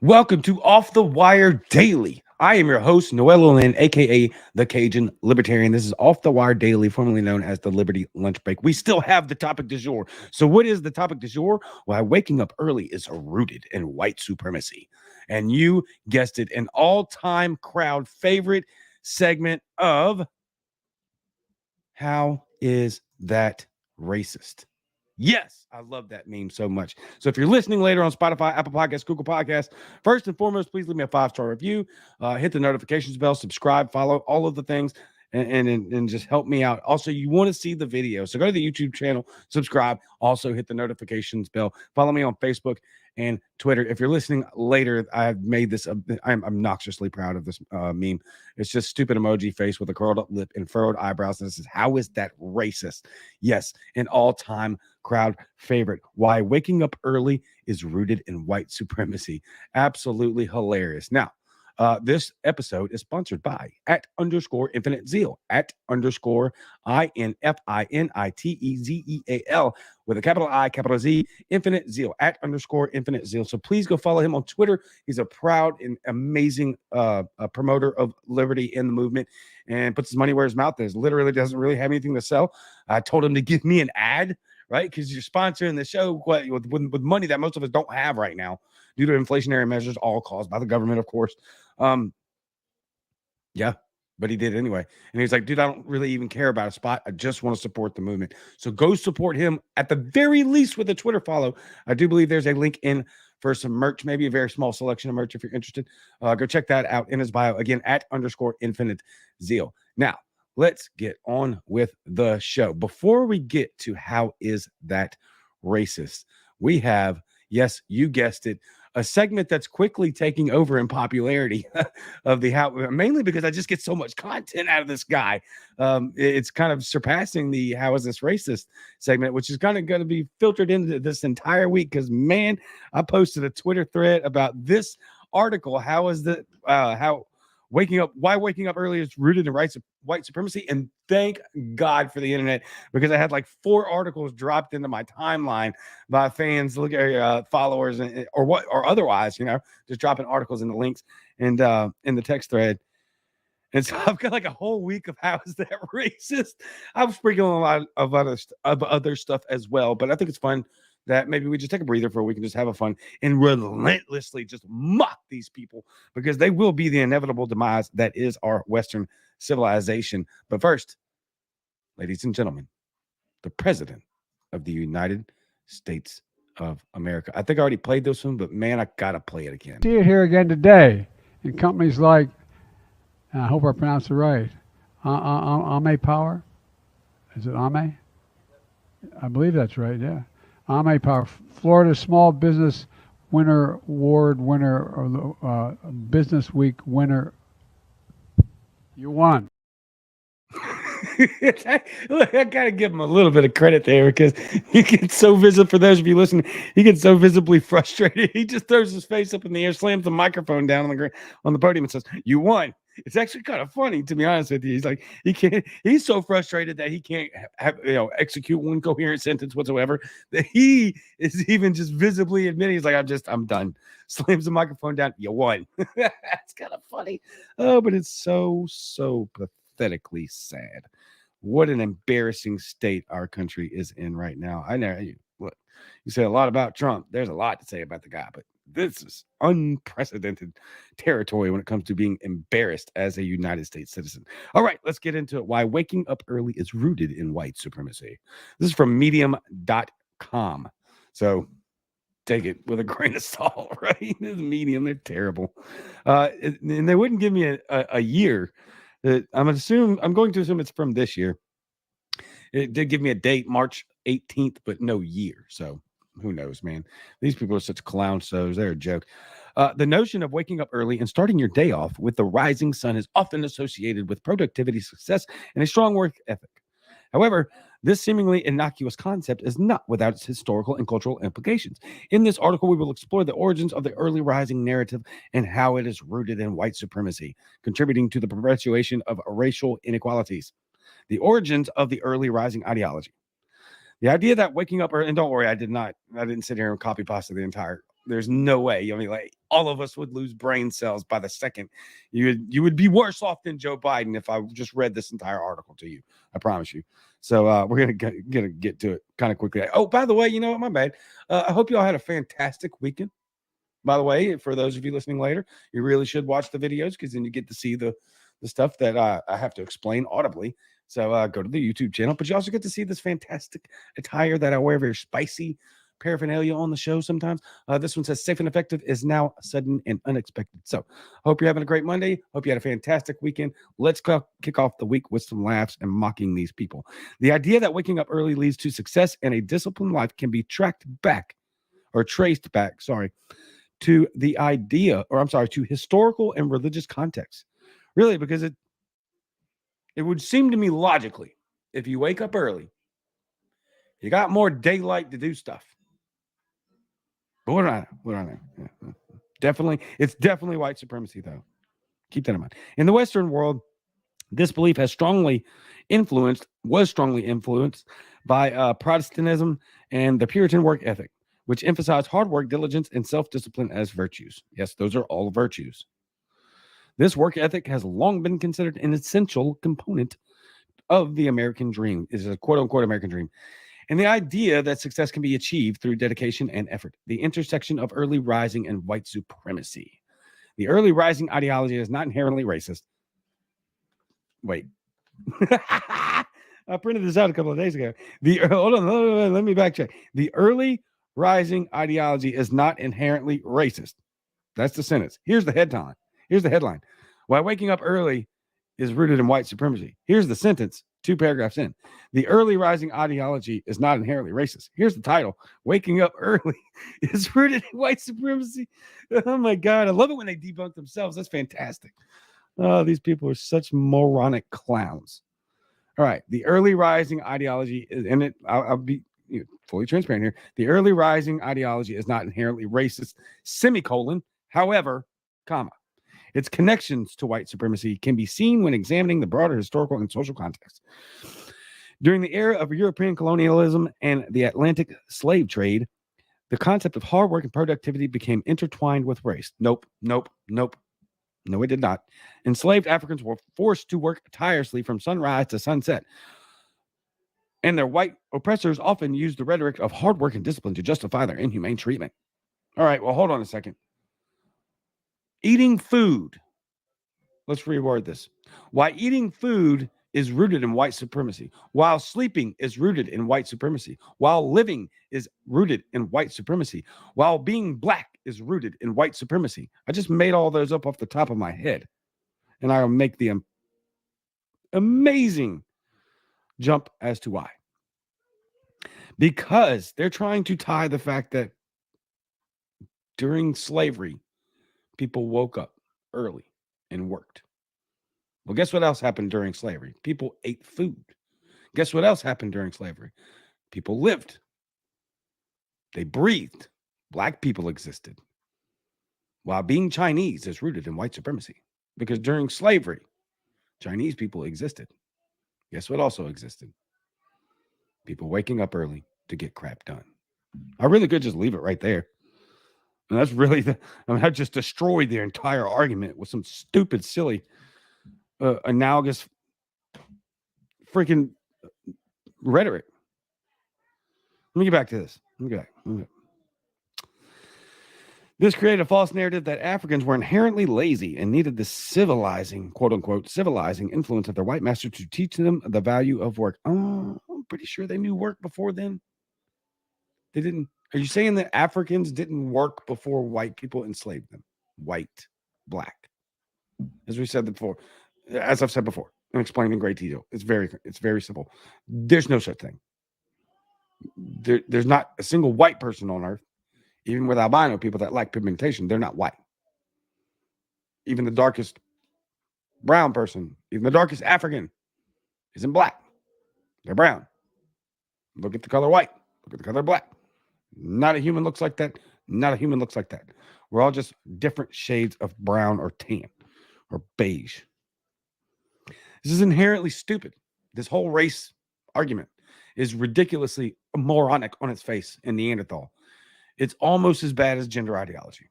Welcome to Off the Wire Daily. I am your host, Noel Lynn, aka the Cajun Libertarian. This is Off the Wire Daily, formerly known as the Liberty Lunch Break. We still have the topic du jour. So, what is the topic du jour? Why waking up early is rooted in white supremacy. And you guessed it, an all-time crowd favorite segment of How Is That Racist? Yes, I love that meme so much. So if you're listening later on Spotify, Apple Podcasts, Google Podcasts, first and foremost, please leave me a 5-star review. Hit the notifications bell, subscribe, follow all of the things, and just help me out. Also, you want to see the video, so go to the YouTube channel, subscribe. Also, hit the notifications bell. Follow me on Facebook and Twitter. If you're listening later, I've made this. I'm obnoxiously proud of this meme. It's just stupid emoji face with a curled up lip and furrowed eyebrows. And this is how is that racist? Yes, an all-time crowd favorite. Why waking up early is rooted in white supremacy. Absolutely hilarious. Now, this episode is sponsored by @_infinite zeal, @_INFINITEZEAL with a capital I, capital Z, infinite zeal, @_infinite zeal. So please go follow him on Twitter. He's a proud and amazing promoter of liberty in the movement and puts his money where his mouth is. Literally doesn't really have anything to sell. I told him to give me an ad, right? Because you're sponsoring the show with money that most of us don't have right now due to inflationary measures, all caused by the government, of course. Yeah, but he did anyway. And he's like, dude, I don't really even care about a spot. I just want to support the movement. So go support him at the very least with a Twitter follow. I do believe there's a link in for some merch, maybe a very small selection of merch if you're interested. Go check that out in his bio. Again, @_infinite zeal. Now, let's get on with the show. Before we get to how is that racist, we have, yes, you guessed it, a segment that's quickly taking over in popularity of the how, mainly because I just get so much content out of this guy. It's kind of surpassing the how is this racist segment, which is kind of going to be filtered into this entire week. Because man, I posted a Twitter thread about this article. How is the how why waking up early is rooted in white supremacy? And thank God for the internet, because I had like 4 articles dropped into my timeline by fans, followers, or otherwise, just dropping articles in the links and in the text thread. And so I've got like a whole week of how is that racist. I'm sprinkling a lot of other stuff as well, but I think it's fun that maybe we just take a breather for a week and just have a fun and relentlessly just mock these people, because they will be the inevitable demise that is our Western civilization. But first, ladies and gentlemen, the President of the United States of America. I think I already played this one, but man, I gotta play it again. See it here again today in companies like, and I hope I pronounced it right, Ame Power. Is it Ame? I believe that's right, yeah. Ame Power, Florida Small Business Winner Award winner, or the Business Week winner. You won. Look, I gotta give him a little bit of credit there, because he gets so visible. For those of you listening, he gets so visibly frustrated. He just throws his face up in the air, slams the microphone down on the podium, and says, "You won." It's actually kind of funny, to be honest with you. He's like, he's so frustrated that he can't execute one coherent sentence whatsoever, that he is even just visibly admitting, he's like, I'm done. Slams the microphone down. You won. That's kind of funny. Oh, but it's so pathetically sad. What an embarrassing state our country is in right now. I know you say a lot about Trump. There's a lot to say about the guy, but this is unprecedented territory when it comes to being embarrassed as a United States citizen. All right, let's get into it. Why waking up early is rooted in white supremacy. This is from medium.com. So take it with a grain of salt, right? This Medium, they're terrible. And they wouldn't give me a year. I'm going to assume it's from this year. It did give me a date, March 18th, but no year. So who knows, man? These people are such clown shows. They're a joke. The notion of waking up early and starting your day off with the rising sun is often associated with productivity, success, and a strong work ethic. However, this seemingly innocuous concept is not without its historical and cultural implications. In this article, we will explore the origins of the early rising narrative and how it is rooted in white supremacy, contributing to the perpetuation of racial inequalities. The origins of the early rising ideology. The idea that waking up early, and don't worry, I didn't sit here and copy pasta the entire, there's no way. all of us would lose brain cells by the second. You would be worse off than Joe Biden if I just read this entire article to you. I promise you. So we're gonna get to it kind of quickly. Oh, by the way, you know what? My bad. I hope you all had a fantastic weekend. By the way, for those of you listening later, you really should watch the videos because then you get to see the stuff that I have to explain audibly. So go to the YouTube channel, but you also get to see this fantastic attire that I wear, very spicy paraphernalia on the show sometimes. This one says safe and effective is now sudden and unexpected. So hope you're having a great Monday. Hope you had a fantastic weekend. Let's kick off the week with some laughs and mocking these people. The idea that waking up early leads to success and a disciplined life can be traced back, to the idea, to historical and religious context. Really, because it would seem to me logically, if you wake up early, you got more daylight to do stuff. But what do I know? Yeah. It's definitely white supremacy, though. Keep that in mind. In the Western world, this belief was strongly influenced by Protestantism and the Puritan work ethic, which emphasized hard work, diligence, and self-discipline as virtues. Yes, those are all virtues. This work ethic has long been considered an essential component of the American dream. It is a quote-unquote American dream. And the idea that success can be achieved through dedication and effort. The intersection of early rising and white supremacy. The early rising ideology is not inherently racist. Wait. I printed this out a couple of days ago. Hold on, let me backtrack. The early rising ideology is not inherently racist. That's the sentence. Here's the headline. Why waking up early is rooted in white supremacy. Here's the sentence, 2 paragraphs in. The early rising ideology is not inherently racist. Here's the title. Waking up early is rooted in white supremacy. Oh my God. I love it when they debunk themselves. That's fantastic. Oh, these people are such moronic clowns. All right. The early rising ideology is in it. I'll be fully transparent here. The early rising ideology is not inherently racist, semicolon. However, comma. Its connections to white supremacy can be seen when examining the broader historical and social context. During the era of European colonialism and the Atlantic slave trade, the concept of hard work and productivity became intertwined with race. Nope. No, it did not. Enslaved Africans were forced to work tirelessly from sunrise to sunset. And their white oppressors often used the rhetoric of hard work and discipline to justify their inhumane treatment. All right, well, hold on a second. Eating food. Let's reword this. Why eating food is rooted in white supremacy, while sleeping is rooted in white supremacy, while living is rooted in white supremacy, while being black is rooted in white supremacy. I just made all those up off the top of my head, and I'll make the amazing jump as to why. Because they're trying to tie the fact that during slavery, people woke up early and worked. Well, guess what else happened during slavery? People ate food. Guess what else happened during slavery? People lived. They breathed. Black people existed. While being Chinese is rooted in white supremacy. Because during slavery, Chinese people existed. Guess what also existed? People waking up early to get crap done. I really could just leave it right there. And that's really I just destroyed their entire argument with some stupid, silly, analogous freaking rhetoric. Let me get back to this. Let me get back. This created a false narrative that Africans were inherently lazy and needed the civilizing, quote unquote, civilizing influence of their white master to teach them the value of work. Oh, I'm pretty sure they knew work before then. They didn't. Are you saying that Africans didn't work before white people enslaved them? White, black. As we said before, as I've said before, and explained in great detail. It's very simple. There's no such thing. There's not a single white person on earth, even with albino people that lack pigmentation, they're not white. Even the darkest brown person, even the darkest African isn't black. They're brown. Look at the color white. Look at the color black. Not a human looks like that. Not a human looks like that. We're all just different shades of brown or tan or beige. This is inherently stupid. This whole race argument is ridiculously moronic on its face in Neanderthal. It's almost as bad as gender ideology.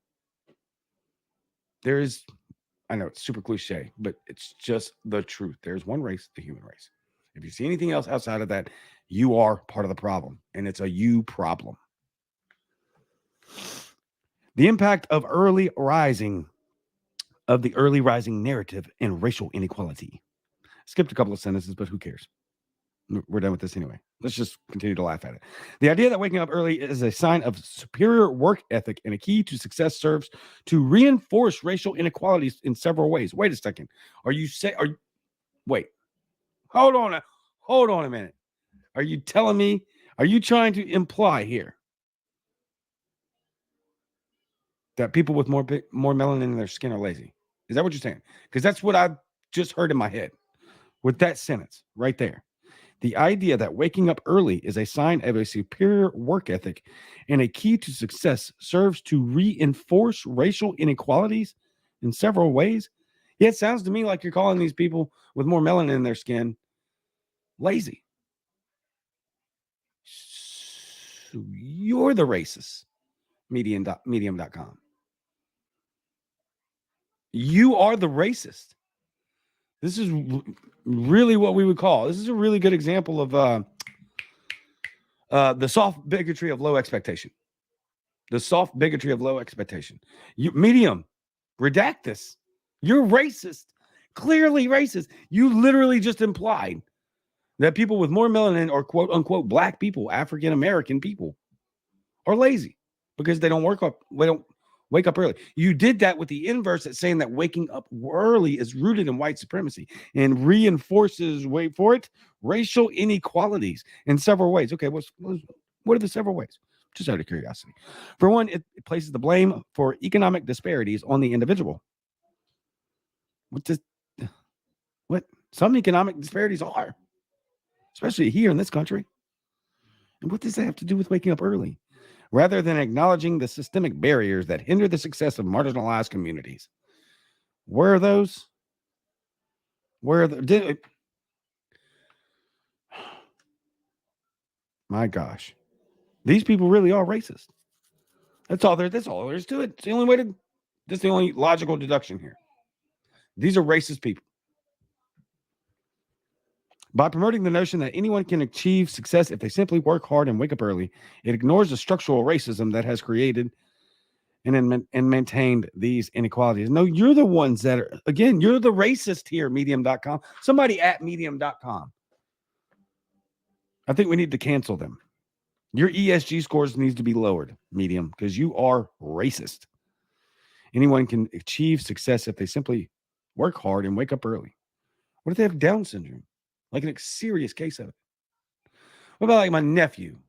There is, I know it's super cliche, but it's just the truth. There's one race, the human race. If you see anything else outside of that, you are part of the problem, and it's a you problem. The impact of the early rising narrative and racial inequality. Skipped a couple of sentences, but who cares? We're done with this anyway. Let's just continue to laugh at it. The idea that waking up early is a sign of superior work ethic and a key to success serves to reinforce racial inequalities in several ways. Wait a second. Wait. Hold on a minute. Are you telling me, are you trying to imply here that people with more melanin in their skin are lazy? Is that what you're saying? Because that's what I just heard in my head with that sentence right there. The idea that waking up early is a sign of a superior work ethic and a key to success serves to reinforce racial inequalities in several ways. Yeah, it sounds to me like you're calling these people with more melanin in their skin lazy. So you're the racist. Medium.com. You are the racist. This is really what we would call. This is a really good example of the soft bigotry of low expectation. The soft bigotry of low expectation. Medium, redact this. You're racist. Clearly racist. You literally just implied that people with more melanin or quote unquote black people, African American people, are lazy because they don't wake up early. You did that with the inverse that's saying that waking up early is rooted in white supremacy and reinforces, wait for it, racial inequalities in several ways. Okay, what are the several ways? Just out of curiosity. For one, it places the blame for economic disparities on the individual. What some economic disparities are, especially here in this country. And what does that have to do with waking up early? Rather than acknowledging the systemic barriers that hinder the success of marginalized communities. Where are those? My gosh. These people really are racist. That's all there is to it. It's the only way to, that's the only logical deduction here. These are racist people. By promoting the notion that anyone can achieve success if they simply work hard and wake up early, it ignores the structural racism that has created and maintained these inequalities. No, you're the ones that are, again, you're the racist here, medium.com. Somebody at medium.com. I think we need to cancel them. Your ESG scores needs to be lowered, medium, because you are racist. Anyone can achieve success if they simply work hard and wake up early. What if they have Down syndrome? Like a serious case of it. What about like my nephew?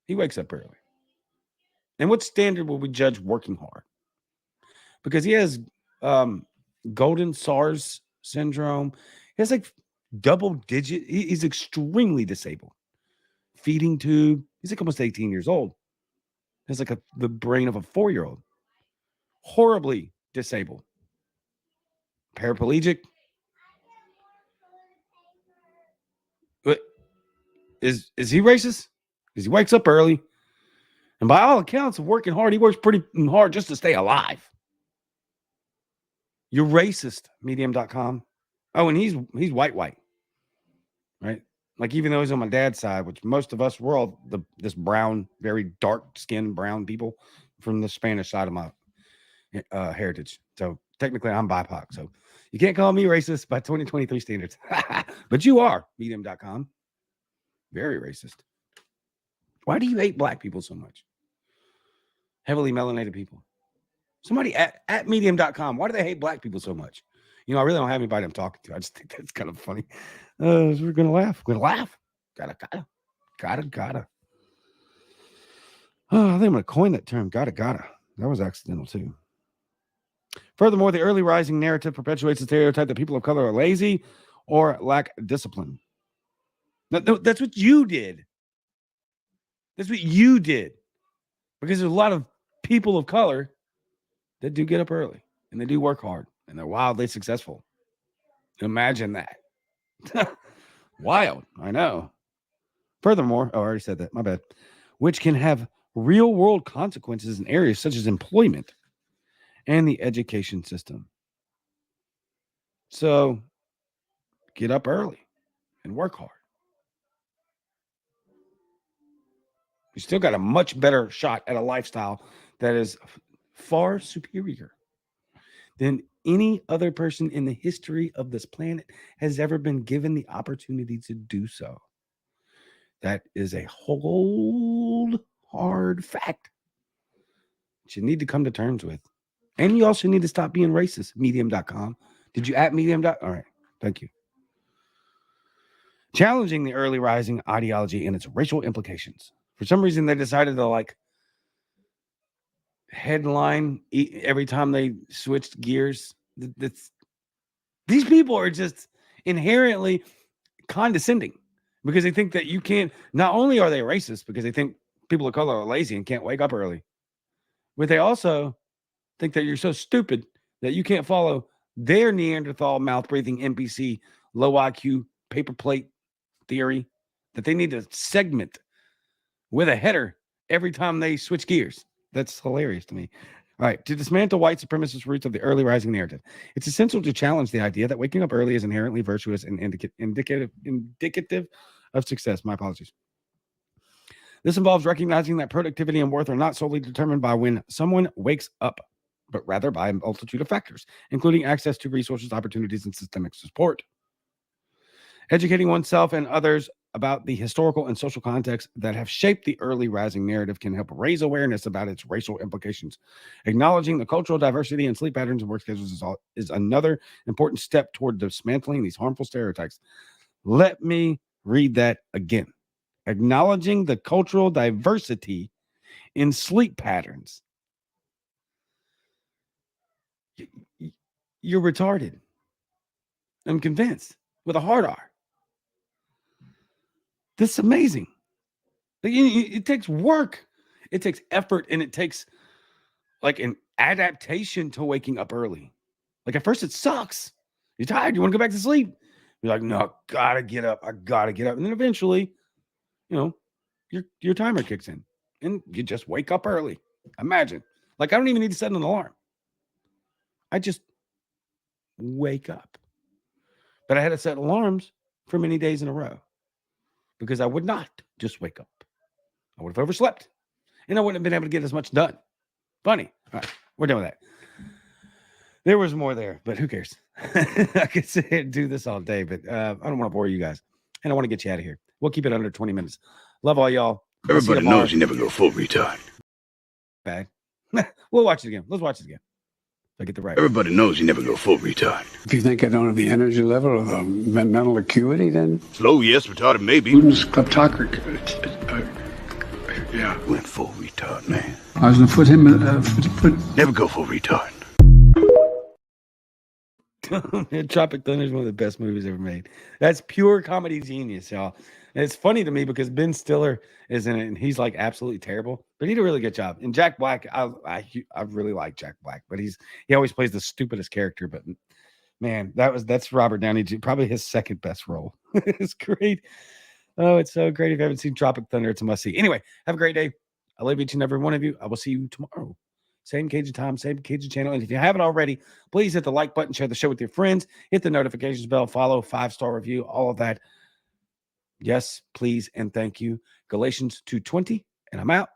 He wakes up early. And what standard will we judge working hard? Because he has golden SARS syndrome. He has like double digit. He's extremely disabled. Feeding tube. He's like almost 18 years old. He has like the brain of a 4-year-old. Horribly disabled. Paraplegic. But is he racist? Because he wakes up early. And by all accounts of working hard, he works pretty hard just to stay alive. You're racist, medium.com. Oh, and he's white, right? Like, even though he's on my dad's side, which most of us, we're all this brown, very dark-skinned brown people from the Spanish side of my heritage. So technically, I'm BIPOC. So you can't call me racist by 2023 standards. But you are, medium.com. Very racist. Why do you hate black people so much? Heavily melanated people. Somebody at medium.com. Why do they hate black people so much? You know, I really don't have anybody I'm talking to. I just think that's kind of funny. We're going to laugh. We're going to laugh. Gotta. Oh, I think I'm going to coin that term. Gotta. That was accidental too. Furthermore, the early rising narrative perpetuates the stereotype that people of color are lazy or lack discipline. That's what you did. That's what you did. Because there's a lot of people of color that do get up early and they do work hard and they're wildly successful. Imagine that. Wild. I know. Furthermore, I already said that. My bad. Which can have real world consequences in areas such as employment and the education system. So get up early and work hard. You still got a much better shot at a lifestyle that is far superior than any other person in the history of this planet has ever been given the opportunity to do so. That is a cold, hard fact that you need to come to terms with. And you also need to stop being racist. Medium.com. Did you at Medium? All right. Thank you. Challenging the early rising ideology and its racial implications. For some reason, they decided to like headline every time they switched gears. These people are just inherently condescending because they think that you can't. Not only are they racist because they think people of color are lazy and can't wake up early, but they also think that you're so stupid that you can't follow their Neanderthal mouth-breathing NPC low IQ paper plate theory that they need to segment with a header every time they switch gears. That's hilarious to me. All right. To dismantle white supremacist roots of the early rising narrative, it's essential to challenge the idea that waking up early is inherently virtuous and indicative of success. My apologies. This involves recognizing that productivity and worth are not solely determined by when someone wakes up, but rather by a multitude of factors, including access to resources, opportunities, and systemic support. Educating oneself and others about the historical and social context that have shaped the early rising narrative can help raise awareness about its racial implications. Acknowledging the cultural diversity and sleep patterns and work schedules is another important step toward dismantling these harmful stereotypes. Let me read that again. Acknowledging the cultural diversity in sleep patterns. You're retarded. I'm convinced. With a hard R. This is amazing. It takes work. It takes effort, and it takes like an adaptation to waking up early. Like at first it sucks. You're tired. You want to go back to sleep. You're like, no, I gotta get up. I gotta get up. And then eventually, your timer kicks in and you just wake up early. Imagine. Like I don't even need to set an alarm. I just wake up. But I had to set alarms for many days in a row because I would not just wake up. I would have overslept and I wouldn't have been able to get as much done. Funny. All right, we're done with that. There was more there, but who cares? I could sit here and do this all day, but I don't want to bore you guys. And I want to get you out of here. We'll keep it under 20 minutes. Love all y'all. Everybody knows you never go full retard. Bad. We'll watch it again. Let's watch it again. If I get the right. Everybody knows you never go full retard. If you think I don't have the energy level or the mental acuity, then... Slow, yes. Retarded, maybe. Putin's kleptocracy. Yeah. Went full retard, man. I was going to put him... Never go full retard. Tropic Thunder is one of the best movies ever made. That's pure comedy genius, y'all. And it's funny to me because Ben Stiller is in it, and he's like absolutely terrible, but he did a really good job. And Jack Black, I really like Jack Black, but he always plays the stupidest character. But man, that's Robert Downey Jr., probably his second best role. It's great. Oh, it's so great. If you haven't seen Tropic Thunder, it's a must see. Anyway, have a great day. I love each and every one of you. I will see you tomorrow. Same Cajun time, same Cajun channel. And if you haven't already, please hit the like button, share the show with your friends, hit the notifications bell, follow, 5-star review, all of that. Yes, please, and thank you. Galatians 2:20, and I'm out.